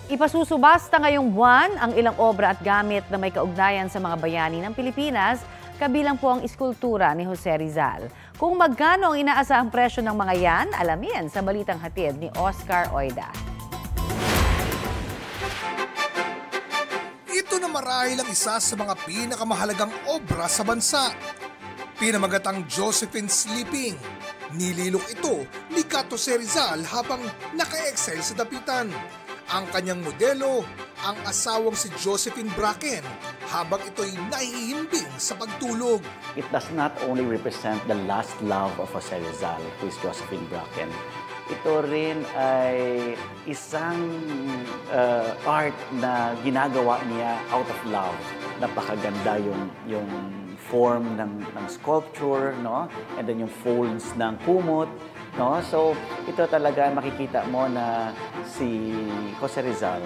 Ipasusubasta ngayong buwan ang ilang obra at gamit na may kaugnayan sa mga bayani ng Pilipinas, kabilang po ang iskultura ni Jose Rizal. Kung magkano ang inaasahang presyo ng mga yan, alamin sa balitang hatid ni Oscar Oida. Ito na marahil ang isa sa mga pinakamahalagang obra sa bansa. Pinamagatang Josephine Sleeping. Nililok ito ni Jose Rizal habang naka-excel sa dapitan. Ang kanyang modelo, ang asawang si Josephine Bracken, habang ito'y nahihimbing sa pagtulog. It does not only represent the last love of Jose Rizal, who is Josephine Bracken. Ito rin ay isang art na ginagawa niya out of love. Napakaganda yung form ng sculpture, no? And then yung folds ng kumot. No? So, ito talaga makikita mo na si Jose Rizal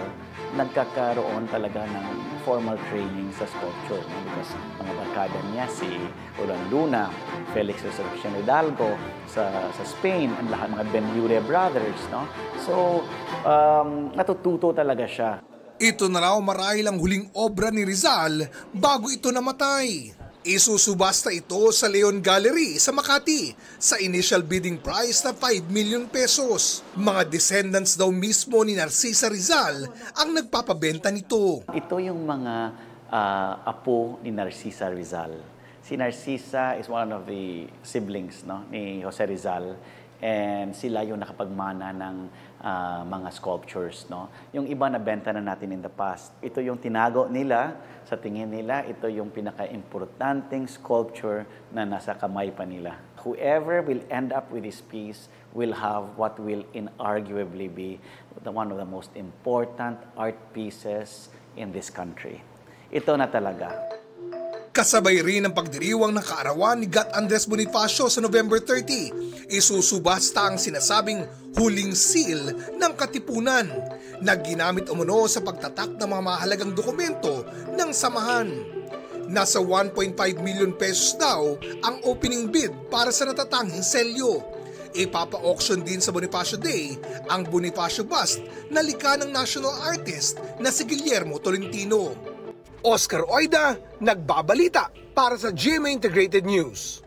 nagkakaroon talaga ng formal training sa sculpture. No? Because mga barkada niya, si Ulan Luna, Felix Resurrection Hidalgo sa Spain, ang lahat mga Benlliure brothers. No? So, natututo talaga siya. Ito na raw marahil ang huling obra ni Rizal bago ito namatay. Isusubasta ito sa Leon Gallery sa Makati sa initial bidding price na 5 million pesos. Mga descendants daw mismo ni Narcisa Rizal ang nagpapabenta nito. Ito yung mga apo ni Narcisa Rizal. Si Narcisa is one of the siblings, no, ni Jose Rizal. And sila yung nakapagmana ng mga sculptures. No? Yung iba na benta na natin in the past. Ito yung tinago nila, sa tingin nila, ito yung pinaka-importanting sculpture na nasa kamay pa nila. Whoever will end up with this piece will have what will inarguably be one of the most important art pieces in this country. Ito na talaga. Kasabay rin ang pagdiriwang ng kaarawan ni Gat Andres Bonifacio sa November 30. Isusubasta ang sinasabing huling seal ng Katipunan na ginamit umano sa pagtatak ng mga mahalagang dokumento ng samahan. Nasa 1.5 million pesos daw ang opening bid para sa natatanging selyo. Ipapa-auction din sa Bonifacio Day ang Bonifacio bust na likha ng national artist na si Guillermo Tolentino. Oscar Oida, nagbabalita para sa GMA Integrated News.